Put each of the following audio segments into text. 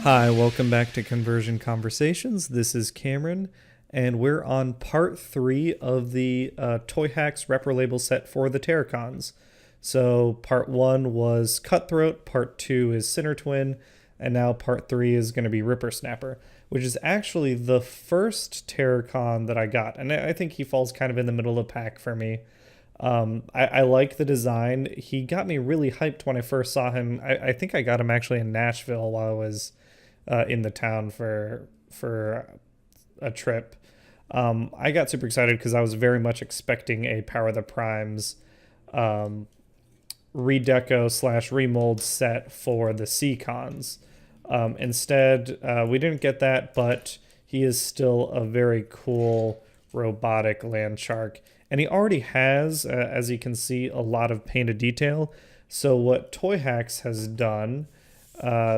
Hi, welcome back to Conversion Conversations. This is Cameron, and we're on part 3 of the TOYHAX Reprolabel set for the Terrorcons. So part 1 was Cutthroat, part 2 is Sinner Twin, and now part 3 is going to be Rippersnapper, which is actually the first Terrorcon that I got, and I think he falls kind of in the middle of the pack for me. I like the design. He got me really hyped when I first saw him. I think I got him actually in Nashville while I was in the town for a trip. I got super excited because I was very much expecting a Power of the Primes redeco slash remold set for the Seacons. Instead, we didn't get that, but he is still a very cool robotic land shark. And he already has, as you can see, a lot of painted detail. So what TOYHAX has done,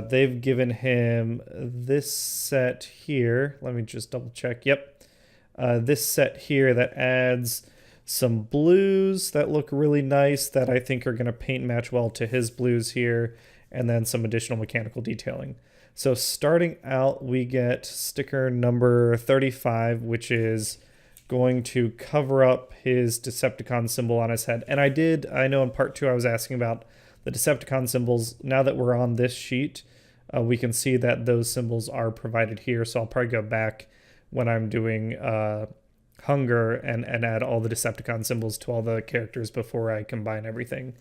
they've given him this set here. Let me just double check. Yep. This set here that adds some blues that look really nice that I think are going to paint match well to his blues here, and then some additional mechanical detailing. So starting out, we get sticker number 35, which is going to cover up his Decepticon symbol on his head. And I know in part 2 I was asking about the Decepticon symbols. Now that we're on this sheet, we can see that those symbols are provided here. So I'll probably go back when I'm doing Hunger and add all the Decepticon symbols to all the characters before I combine everything.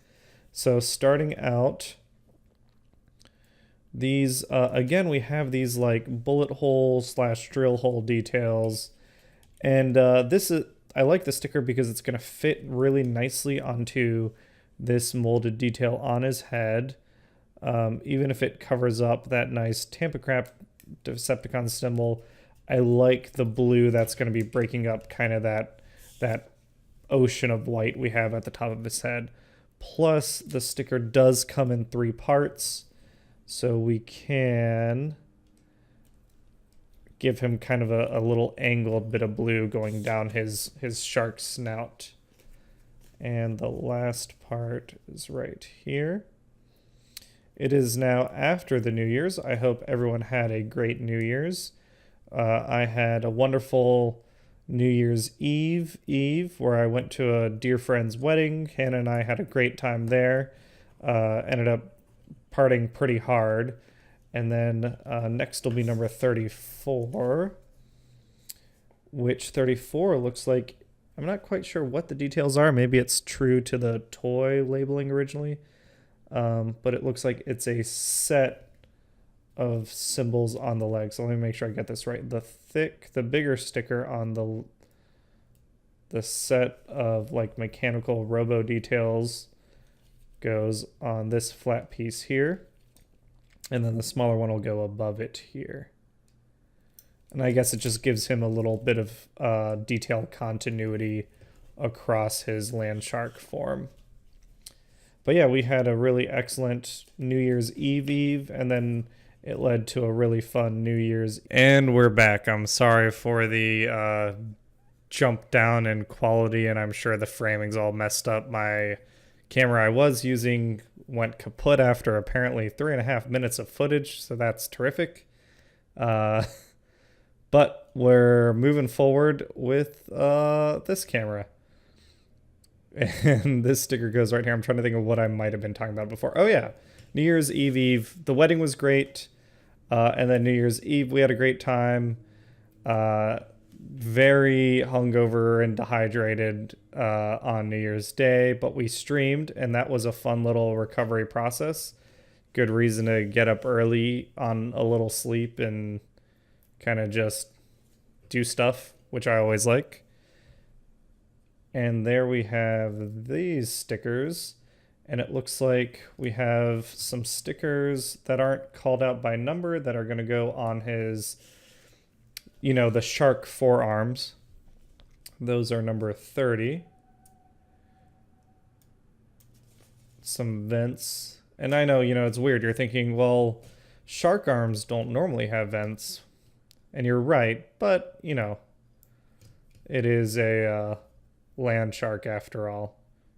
So starting out, these, again, we have these like bullet hole slash drill hole details. And I like the sticker because it's going to fit really nicely onto this molded detail on his head. Even if it covers up that nice Tampa Crap Decepticon symbol, I like the blue that's going to be breaking up kind of that ocean of white we have at the top of his head. Plus, the sticker does come in 3 parts, so we can give him kind of a little angled bit of blue going down his shark snout. And the last part is right here. It is now after the New Year's. I hope everyone had a great New Year's. I had a wonderful New Year's Eve where I went to a dear friend's wedding. Hannah and I had a great time there. Ended up partying pretty hard. And then next will be number 34, which 34 looks like, I'm not quite sure what the details are. Maybe it's true to the toy labeling originally, but it looks like it's a set of symbols on the leg. So let me make sure I get this right. The bigger sticker on the set of like mechanical robo details goes on this flat piece here. And then the smaller one will go above it here. And I guess it just gives him a little bit of detail continuity across his land shark form. But yeah, we had a really excellent New Year's Eve, and then it led to a really fun New Year's. And we're back. I'm sorry for the jump down in quality, and I'm sure the framing's all messed up. My camera I was using went kaput after apparently 3.5 minutes of footage, so that's terrific. But we're moving forward with this camera. And this sticker goes right here. I'm trying to think of what I might have been talking about before. Oh yeah, New Year's Eve. The wedding was great. And then New Year's Eve, we had a great time. Very hungover and dehydrated on New Year's Day, but we streamed, and that was a fun little recovery process. Good reason to get up early on a little sleep and kind of just do stuff, which I always like. And there we have these stickers, and it looks like we have some stickers that aren't called out by number that are going to go on his, the shark forearms. Those are number 30. Some vents. And I know, it's weird. You're thinking, well, shark arms don't normally have vents. And you're right, but, it is a land shark after all.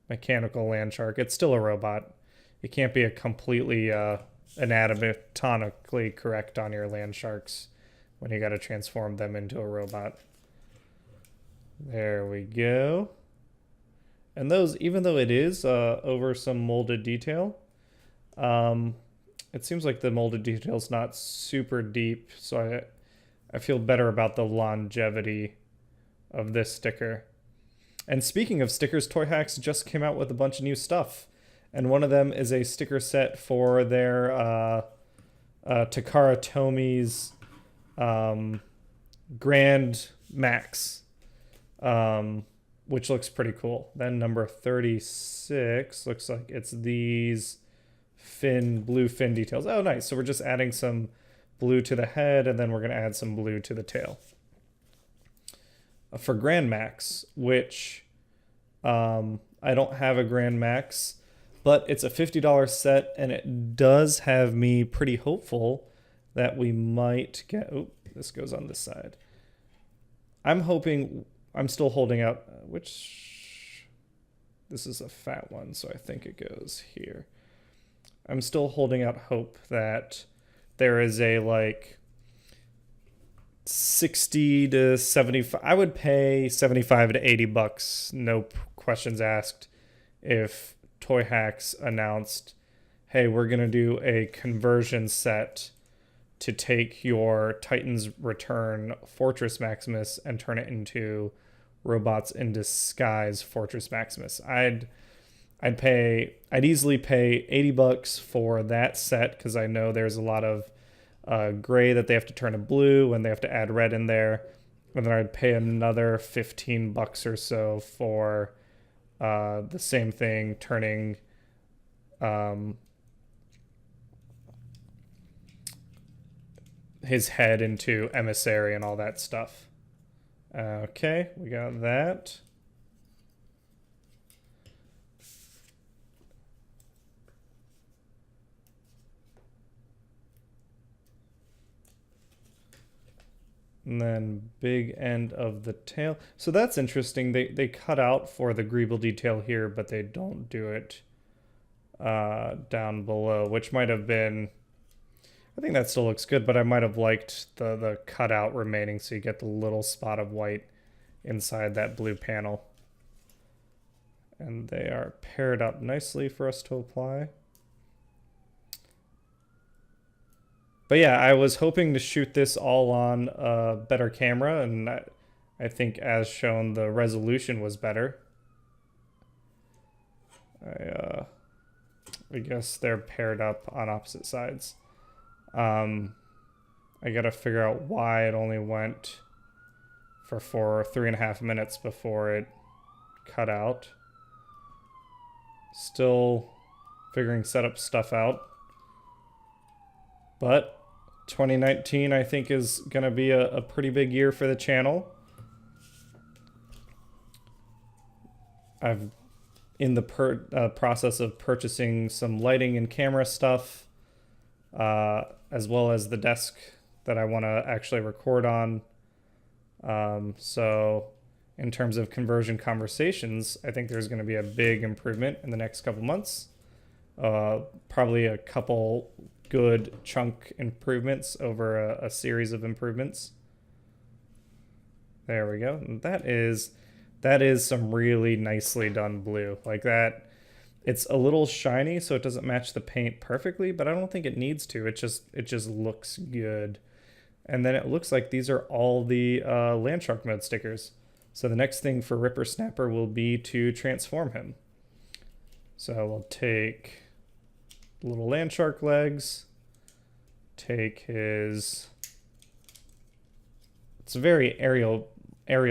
Mechanical land shark. It's still a robot. It can't be a completely anatomically correct on your land sharks when you got to transform them into a robot. There we go. And those, even though it is over some molded detail, it seems like the molded detail is not super deep, so I feel better about the longevity of this sticker. And speaking of stickers, TOYHAX just came out with a bunch of new stuff. And one of them is a sticker set for their Takara Tomi's Grand Max, which looks pretty cool. Then number 36 looks like it's these blue fin details. Oh, nice. So we're just adding some blue to the head, and then we're going to add some blue to the tail. For Grand Max, which I don't have a Grand Max, but it's a $50 set, and it does have me pretty hopeful that we might get... Oh, this goes on this side. I'm still holding out, which... This is a fat one, so I think it goes here. I'm still holding out hope that there is a, like, 60 to 75... I would pay 75 to 80 bucks, no questions asked, if TOYHAX announced, hey, we're going to do a conversion set to take your Titan's Return Fortress Maximus and turn it into Robots in Disguise Fortress Maximus. I'd easily pay 80 bucks for that set, because I know there's a lot of gray that they have to turn to blue and they have to add red in there. And then I'd pay another 15 bucks or so for the same thing, turning his head into emissary and all that stuff. Okay, we got that. And then big end of the tail. So that's interesting. They cut out for the greeble detail here, but they don't do it down below, which might have been... I think that still looks good, but I might have liked the cutout remaining, so you get the little spot of white inside that blue panel. And they are paired up nicely for us to apply. But yeah, I was hoping to shoot this all on a better camera, and I think as shown, the resolution was better. I guess they're paired up on opposite sides. I gotta figure out why it only went for 3.5 minutes before it cut out. Still figuring setup stuff out. But 2019, I think, is going to be a pretty big year for the channel. I've in the process of purchasing some lighting and camera stuff, as well as the desk that I want to actually record on. So in terms of conversion conversations, I think there's going to be a big improvement in the next couple months. Probably a couple good chunk improvements over a series of improvements. There we go. And that is some really nicely done blue. Like that, it's a little shiny, so it doesn't match the paint perfectly, but I don't think it needs to. It just looks good. And then it looks like these are all the Landshark mode stickers. So the next thing for Rippersnapper will be to transform him. So we'll take little Landshark legs, take his... It's a very aerial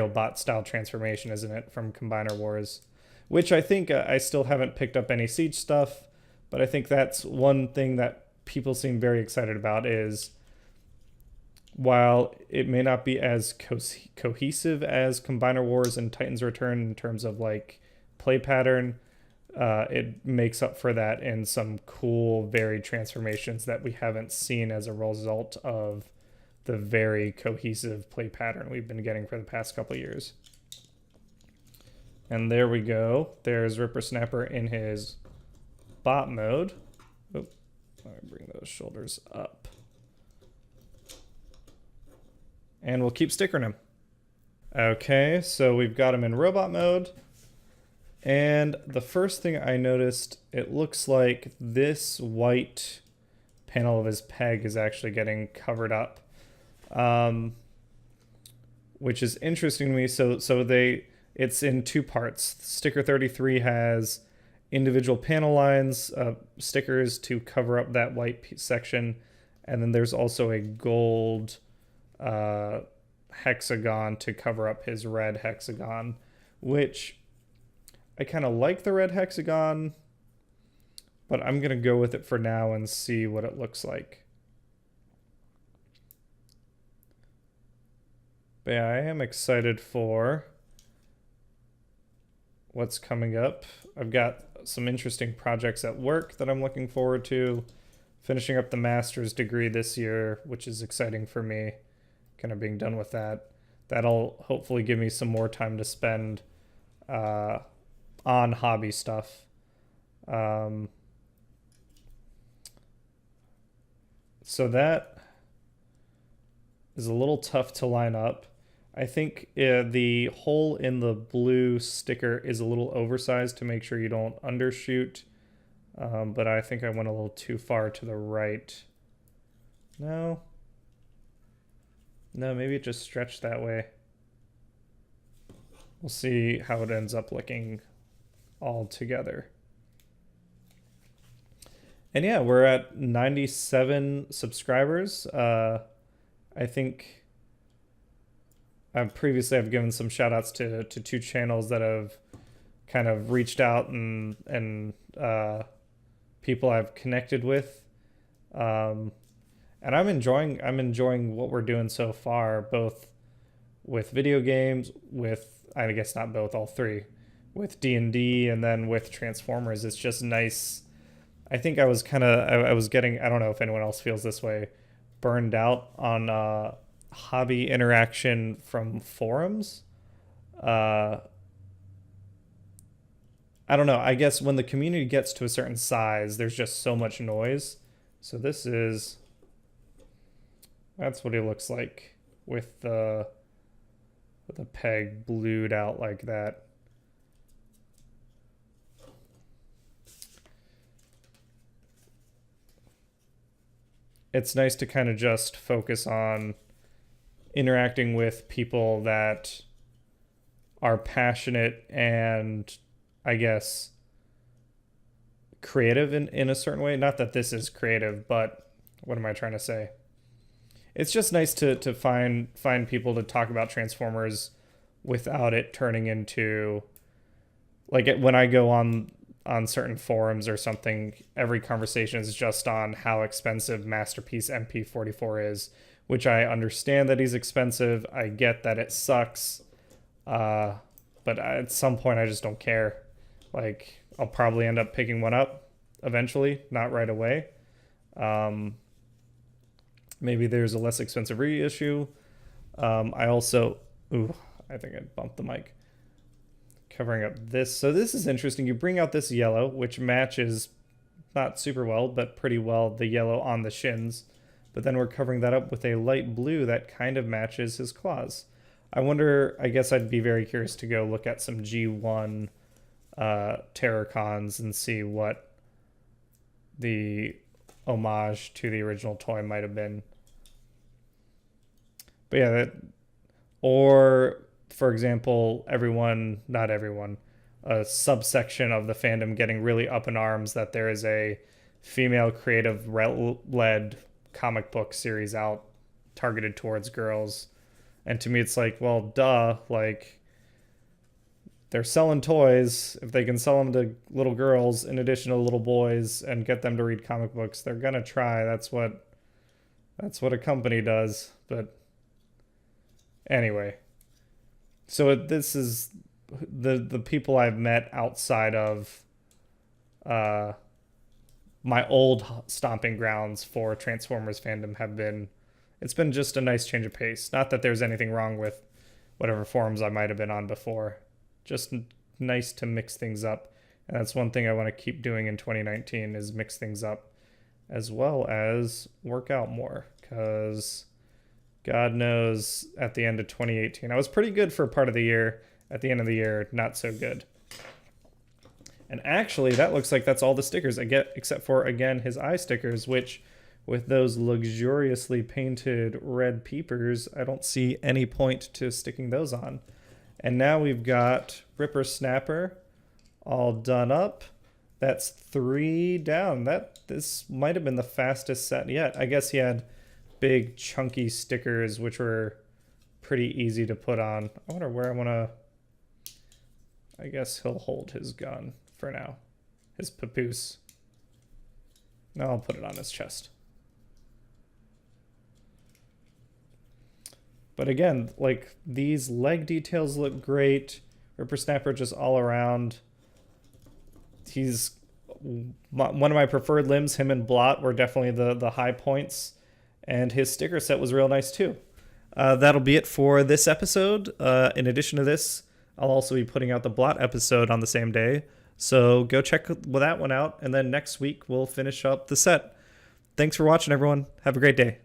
bot style transformation, isn't it, from Combiner Wars? Which I think I still haven't picked up any Siege stuff, but I think that's one thing that people seem very excited about is, while it may not be as cohesive as Combiner Wars and Titan's Return in terms of like play pattern, it makes up for that in some cool varied transformations that we haven't seen as a result of the very cohesive play pattern we've been getting for the past couple of years. And there we go. There's Rippersnapper in his bot mode. Oop. Let me bring those shoulders up. And we'll keep stickering him. Okay, so we've got him in robot mode. And the first thing I noticed, it looks like this white panel of his peg is actually getting covered up. Which is interesting to me. So it's in two parts. Sticker 33 has individual panel lines, stickers to cover up that white section. And then there's also a gold hexagon to cover up his red hexagon, which I kind of like the red hexagon, but I'm going to go with it for now and see what it looks like. But yeah, I am excited for what's coming up. I've got some interesting projects at work that I'm looking forward to. Finishing up the master's degree this year, which is exciting for me. Kind of being done with that. That'll hopefully give me some more time to spend on hobby stuff. So that is a little tough to line up. I think the hole in the blue sticker is a little oversized to make sure you don't undershoot. But I think I went a little too far to the right. No, maybe it just stretched that way. We'll see how it ends up looking all together. And yeah, we're at 97 subscribers. I think previously I've given some shout outs to two channels that have kind of reached out and people I've connected with. And I'm enjoying what we're doing so far, both with video games, with, I guess not both, all three, with D&D and then with Transformers. It's just nice. I think I was getting, I don't know if anyone else feels this way, burned out on hobby interaction from forums. I don't know. I guess when the community gets to a certain size, there's just so much noise. So that's what he looks like with the peg blued out like that. It's nice to kind of just focus on interacting with people that are passionate and, I guess, creative in a certain way. Not that this is creative, but what am I trying to say? It's just nice to find people to talk about Transformers without it turning into, like, when I go on certain forums or something, every conversation is just on how expensive Masterpiece MP44 is, which I understand that he's expensive. I get that it sucks. But at some point I just don't care. Like, I'll probably end up picking one up eventually, not right away. Maybe there's a less expensive reissue. I also, I think I bumped the mic. Covering up this. So this is interesting. You bring out this yellow, which matches not super well, but pretty well the yellow on the shins. But then we're covering that up with a light blue that kind of matches his claws. I wonder, I guess I'd be very curious to go look at some G1 Terrorcons and see what the homage to the original toy might have been. But yeah, or for example, not everyone, a subsection of the fandom getting really up in arms that there is a female creative led comic book series out targeted towards girls. And to me, it's like, well, duh, like, they're selling toys. If they can sell them to little girls in addition to little boys and get them to read comic books, they're gonna try. That's what a company does. But anyway, so this is the people I've met outside of my old stomping grounds for Transformers fandom have been, it's been just a nice change of pace. Not that there's anything wrong with whatever forums I might have been on before. Just nice to mix things up. And that's one thing I want to keep doing in 2019 is mix things up as well as work out more, because God knows at the end of 2018, I was pretty good for part of the year. At the end of the year, not so good. And actually, that looks like that's all the stickers I get, except for, again, his eye stickers, which with those luxuriously painted red peepers, I don't see any point to sticking those on. And now we've got Rippersnapper all done up. That's 3 down. This might have been the fastest set yet. I guess he had big chunky stickers, which were pretty easy to put on. I wonder where I want to... I guess he'll hold his gun for now. His papoose. No, I'll put it on his chest. But again, like, these leg details look great. Rippersnapper just all around. He's one of my preferred limbs. Him and Blot were definitely the high points. And his sticker set was real nice too. That'll be it for this episode. In addition to this, I'll also be putting out the Blot episode on the same day. So go check that one out. And then next week, we'll finish up the set. Thanks for watching, everyone. Have a great day.